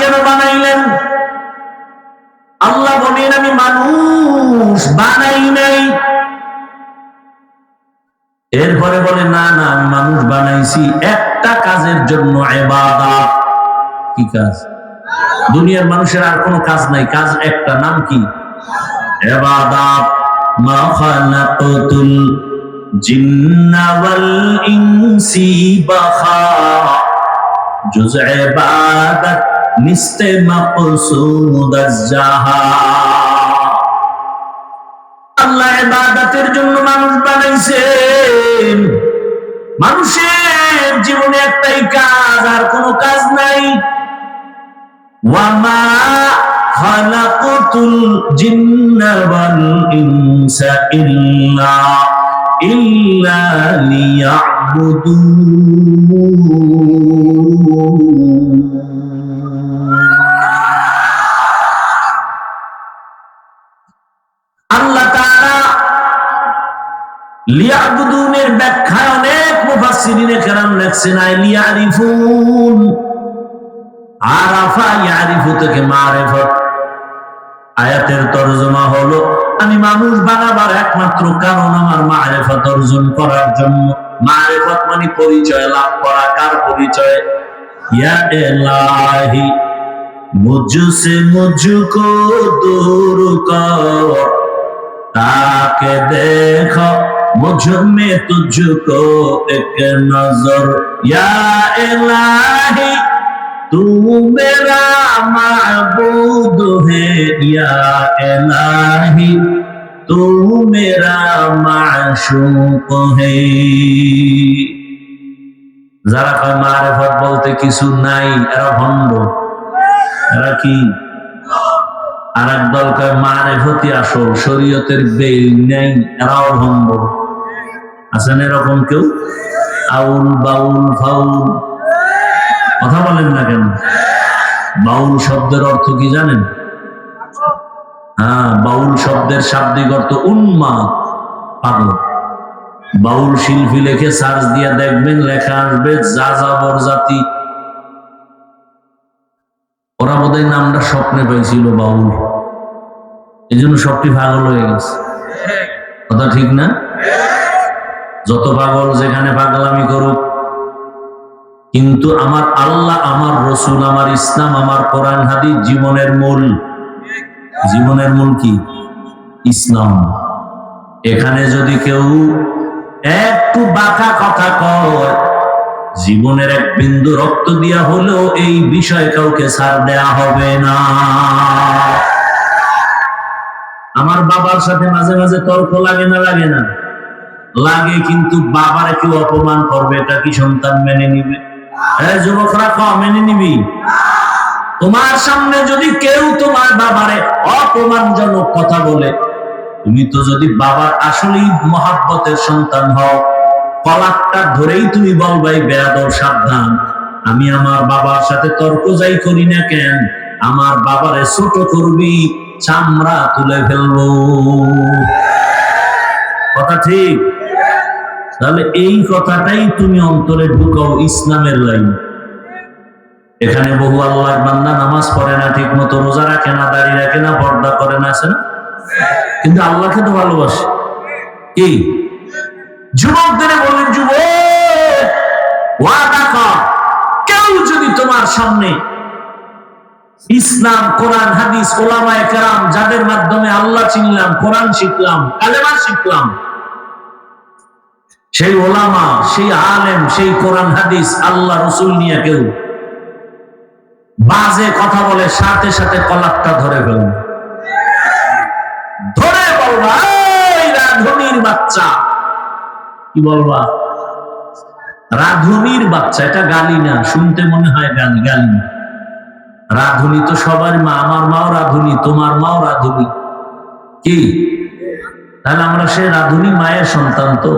কেন বানাইলেন? আল্লাহ বলেন আমি মানুষ বানাই নাই। এরপরে বলে না না আমি মানুষ বানাইছি একটা কাজের জন্য, ইবাদত। কি কাজ? দুনিয়ার মানুষের আর কোনো কাজ নাই, কাজ একটা, নাম কি? ইবাদত। মা খালাকাতুল জিন্না ওয়াল ইনসি বাখা, জুজ ইবাদত নিস্তে মাকসুদ আজ-জাহা। আল্লাহ ইবাদতের জন্য মানুষ বানাইছেন। মানুষের জীবনে একটাই কাজ, আর কোনো কাজ নাই। ওয়ামা খালাকাতুল জিন্না ওয়াল ইনসা ইল্লা লিয়াবুদুন। আল্লাহ তাআলা লিয়াবুদুনের ব্যাখ্যায় অনেক মুফাসসিরিনে কেরাম লিখছেন লিয়ারিফুন। আরাফা ইয়ারিফু থেকে মারিফত। আয়াতের তরজমা হলো আমি মানুষ বানাবার একমাত্র কারণ আমার মারিফত অর্জন করার জন্য। মারিফত মানে পরিচয় লাভ করা। কার পরিচয়? ইয়া ইলাহি মুঝসে মুঝকো দূর কর, তাকে দেখো মুঝ में तुझको एक नजर। या इलाही तू मेरा माबूद है, या इलाही तू मेरा माशूक है। যারা কয় মারিফত বলতে কিছু নাই, এরা ভণ্ড। এরা কি? আর একদল কয় মারিফতই আসল, শরীয়তের বেল নাই, এরাও ভণ্ড। আছেন এরকম কেউ? আউল বাউল ফাউল। কথা বলেন না কেন? বাউল শব্দের অর্থ কি জানেন? হ্যাঁ, বাউল শব্দের শাব্দিক অর্থ উন্মাদ, পাগল। বাউল শিল্পী লেখে সার্চ দিয়া দেখবেন, লেখা আসবে যাযাবর জাতি। ওরা বোধহয় নামটা স্বপ্নে পাইছিল বাউল, এই জন্য সবটি পাগল হয়ে গেছে। কথা ঠিক না? যত পাগল যেখানে পাগলামি করুক, কিন্তু আমার আল্লাহ, আমার রসুল, আমার ইসলাম, আমার কোরআন হাদিস জীবনের মূল। জীবনের মূল কি? ইসলাম। এখানে যদি কেউ একটু বাঁকা কথা কয়, জীবনের এক বিন্দু রক্ত দিয়া হলেও এই বিষয়ে কাউকে ছাড় দেয়া হবে না। আমার বাবার সাথে মাঝে মাঝে তর্ক লাগে না? লাগে না? লাগে। কিন্তু বাবারে কেউ অপমান করবে, এটা কি সন্তান মেনে নিবে? যুবকরা মেনে নিবি? তোমার সামনে যদি কেউ তোমার বাবারে অপমানজনক কথা বলে, তুমি তো যদি বাবার আসলেই মহাব্বতের সন্তান হও, কলাকটা ধরেই তুমি বলবাই বেয়াদব সাবধান, আমি আমার বাবার সাথে তর্ক যাই করি না কেন, আমার বাবারে ছোট করবি, চামড়া তুলে ফেলবো। কথা ঠিক? তাহলে এই কথাটাই তুমি অন্তরে ঢুকাও, ইসলামের লাইন। এখানে বহু আল্লাহর বান্দা নামাজ পড়ে না, ঠিক মতো রোজা রাখে না, দাড়ি রাখে না, পর্দা করে না, আছে না? কিন্তু আল্লাহকে তো ভালোবাসে। কি? যুবকদের বলেন, যুবক ওয়াদা কর, কেউ যদি তোমার সামনে ইসলাম, কোরআন, হাদিস, ওলামায়ে কেরাম, যাদের মাধ্যমে আল্লাহ চিনলাম, কোরআন শিখলাম, কালেমা শিখলাম, সেই ওলামা, সেই আলেম, সেই কোরআন হাদিস, আল্লাহ রসুল নিয়ে কেউ বাজে কথা বলে, সাথে সাথে কলাকটা ধরে ফেলবে। ধরে বলবা, এই রাধুনির বাচ্চা। কি বলবা? রাধুনির বাচ্চা। এটা গালি না, শুনতে মনে হয় গালি, গালি না। রাধুনি তো সবার মা। আমার মাও রাধুনি, তোমার মাও রাধুনি। কি? তাহলে আমরা সে রাধুনি মায়ের সন্তান। তো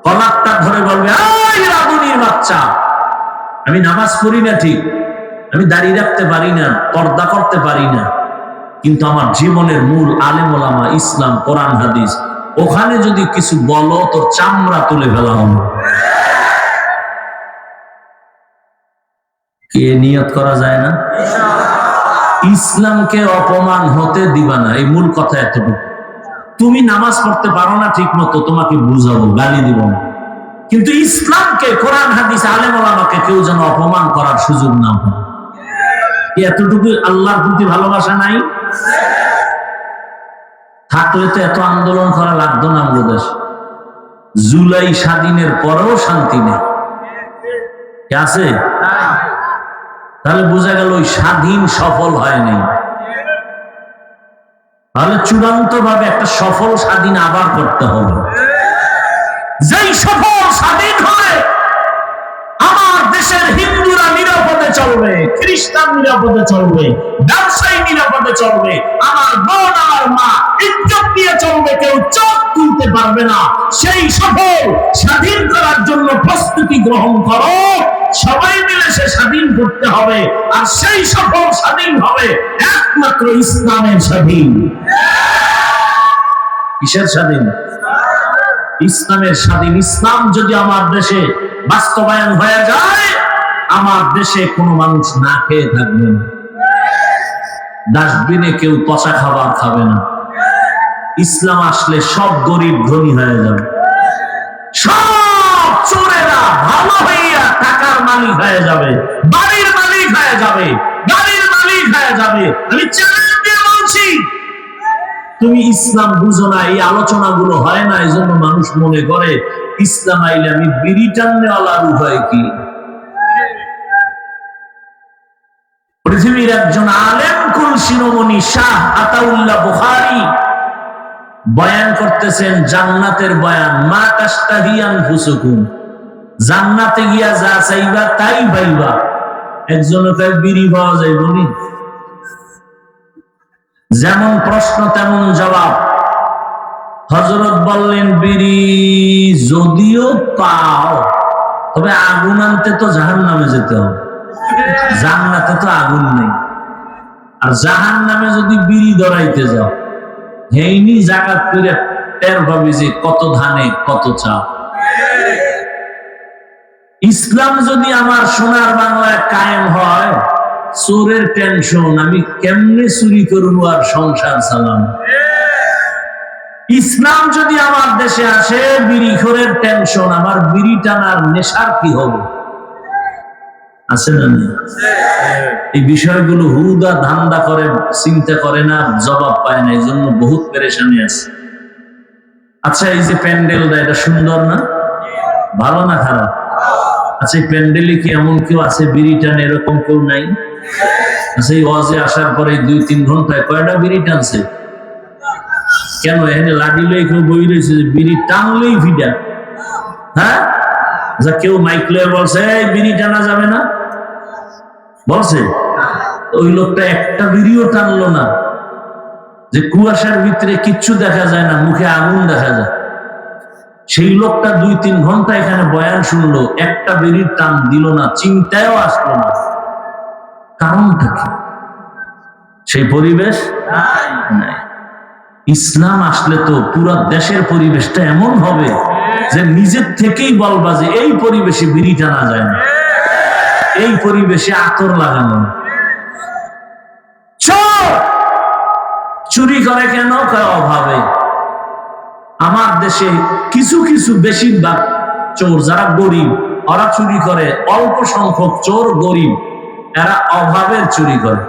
কলাকটা ধরে বলবে, এই রাধুনির বাচ্চা, আমি নামাজ পড়ি না ঠিক, আমি দাঁড়িয়ে রাখতে পারি না, পর্দা করতে পারি না, কিন্তু আমার জীবনের মূল আলেম ওলামা, ইসলাম, কোরআন হাদিস, ওখানে যদি কিছু বলো তোর চামড়া তুলে ফেলা হবে। কে নিয়ত করা যায় না? ইসলামকে অপমান হতে দিবা না, এই মূল কথা এতটুকু। তুমি নামাজ পড়তে পারো না ঠিক মতো, তোমাকে বুঝাবো, গালি দিব না, কিন্তু ইসলামকে, কোরআন হাদিস, আলেম ওলামাকে কেউ যেন অপমান করার সুযোগ না হয়। এতটুকু আল্লাহর প্রতি ভালোবাসা নাই? থাকলে তো এত আন্দোলন করা লাগতো না আমাদের দেশ। জুলাই স্বাধীনের পরেও শান্তি নেই, আছে? তাহলে বোঝা গেল ওই স্বাধীন সফল হয়নি। তাহলে চূড়ান্ত ভাবে একটা সফল স্বাধীন আবার করতে হবে। যেই সফল স্বাধীন হয়, আমার দেশের হিন্দুরা নিরাপদে চলবে, খ্রিস্টান নিরাপদে চলবে, ব্যবসায়ী নিরাপদে চলবে, আমার বোন আমার মা ইজ্জত দিয়ে চলবে, কেউ চোখ তুলতে পারবে না। সেই সফল স্বাধীন করার জন্য প্রস্তুতি গ্রহণ করো, সবাই মিলে সে স্বাধীন করতে হবে। আর সেই সফল স্বাধীন হবে একমাত্র ইসলামের স্বাধীন। কিসের স্বাধীন? ইসলামের স্বাধীন। ইসলাম যদি আমার দেশে বাস্তবায়ন হয়ে যায়, আমার দেশে কোনো মানুষ না খেয়ে থাকবে না, ডাস্টবিনে কেউ পচা খাবার খাবে না। ইসলাম আসলে সব গরিব ধনী হয়ে যাবে, সব চোরেরা ভালো হইয়া টাকার মালিক হয়ে যাবে, বাড়ির মালিক হয়ে যাবে, গাড়ির মালিক হয়ে যাবে। আমি চ্যালেঞ্জ দিয়ে বলছি, তুমি ইসলাম বুঝো না, এই আলোচনাগুলো হয় না, এই জন্য মানুষ মনে করে ইসলাম আইলে আমি বিড়ি টাননেওয়ালা উপায় কি? পৃথিবীর একজন আলেম কুল শিরোমণি শাহ আতাউল্লাহ বুখারী বয়ান করতেছেন, জান্নাতের বয়ান। মা তাশতাহি আনফুসুকুম, জান্নাতে গিয়া যা চাইবা তাই পাইবা। একজনের কাছে বিড়ি পাওয়া যায় বলি? যেমন প্রশ্ন তেমন জবাব। হযরত বললেন, বিড়ি যদিও পাও, তবে আগুন আনতে তো জাহান্নামে যেতে হবে, জান্নাতে তো আগুন নেই। আর জাহান্নামে যদি বিড়ি ধরাইতে যাও, হেইনি জাকাত করে টের পাবি যে কত ধানে কত চাল। ইসলাম যদি আমার সোনার বাংলায় কায়েম হয়, চোরের টেনশন, আমি কেমনে চুরি করবো আর সংসার চালাম। ইসলাম যদি আমার দেশে আসে, বিড়িখোরের টেনশন, আমার বিড়ি টানার নেশার কি হবে? আছে না? এই বিষয়গুলো হুদা ধান্দা করে, চিন্তা করে না, জবাব পায় না, এই জন্য বহুত পেরেশানি আছে। আচ্ছা, এই যে প্যান্ডেলটা, এটা সুন্দর না? ভালো না খারাপ? আচ্ছা, এই প্যান্ডেলে কি এমন কেউ আছে বিড়ি টানে? এরকম কেউ নাই? আচ্ছা, এই ওয়াজে আসার পরে 2-3 ঘন্টায় কয়টা বিড়ি টানছে? কেন এখানে লাঠি লই কেউ বই রয়েছে যে বিড়ি টানলেই ফিডা? হ্যাঁ, আচ্ছা, কেউ মাইক লয়ে বলছে এই বিড়ি টানা যাবে না, বলছে? ওই লোকটা একটা বিড়িও টানলো না, যে কুয়াশার ভিতরে কিচ্ছু দেখা যায় না, মুখে আগুন দেখা যায়। সেই লোকটা 2-3 ঘন্টা এখানে বয়ান শুনলো, একটা বিড়ির টান দিল না, চিন্তায়ও আসলো না। কারণটা কি? সেই পরিবেশ নাই। ইসলাম আসলে তো পুরো দেশের পরিবেশটা এমন হবে যে নিজের থেকেই বলবা যে এই পরিবেশে বিড়ি টানা যায় না, এই পরিবেশে আতর লাগানো। চুরি করে কেন? অভাবে। আমার দেশে কিছু কিছু, বেশিরভাগ চোর যারা গরিব, ওরা চুরি করে। অল্প সংখ্যক চোর গরিব, এরা অভাবের চুরি করে।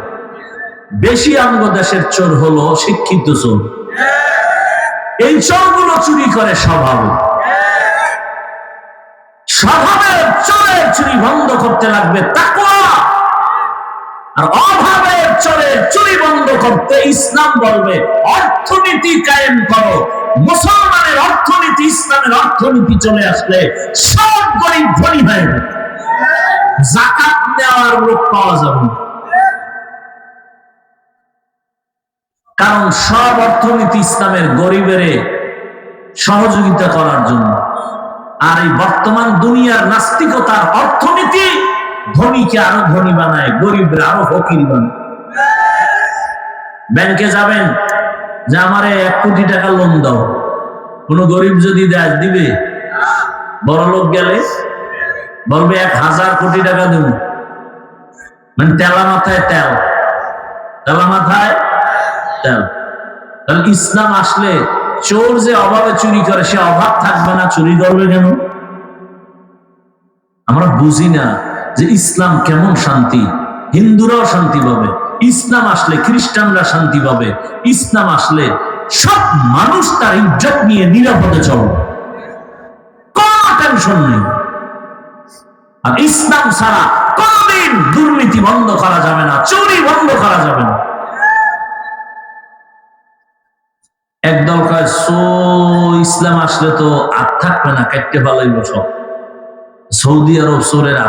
বেশি আমগো দেশের চোর হলো শিক্ষিত চোর। এই চোরগুলো চুরি করে স্বভাবে। স্বভাবের চোরের চুরি বন্ধ করতে লাগবে তাকওয়া। আর অভাবের চোরের চুরি বন্ধ করতে ইসলাম বলবে অর্থনীতি কায়েম করো। মুসলমানের অর্থনীতি, ইসলামের অর্থনীতি চলে আসলে সব গরিব ধনী হয়ে যাবে, যাকাত দেওয়ার লোক পাওয়া যাবে। কারণ সব অর্থনীতি ইসলামের গরিবের সহযোগিতা করার জন্য। আর এই বর্তমান দুনিয়ার নাস্তিকতার অর্থনীতি ধনীকে আরো ধনী বানায়, গরিবরা আরো ফকির বানায়। ব্যাংকে যাবেন যে আমারে 1 কোটি টাকা লোন দাও, কোন গরিব যদি দেয় দিবে? বড় লোক গেলে বলবে 1000 কোটি টাকা দেব। মানে তেলা মাথায় তেল, তেলা মাথায় তেল। তাহলে ইসলাম আসলে চোর যে অভাবে চুরি করে সে অভাব থাকবে না, চুরি করবে কেন? আমরা বুঝি না যে ইসলাম কেমন শান্তি। হিন্দুরাও শান্তি পাবে ইসলাম আসলে, খ্রিস্টানরা শান্তি পাবে ইসলাম আসলে, সব মানুষ তার ইজ্জত নিয়ে নিরাপদে চলবে, কোনো টেনশন নেই। আর ইসলাম ছাড়া কোনদিন দুর্নীতি বন্ধ করা যাবে না, চুরি বন্ধ করা যাবে না। একদল কয় ইসলাম আসলে তো আর থাকবে না, কাটতে ভালোই বসো। সৌদি আরব চোরের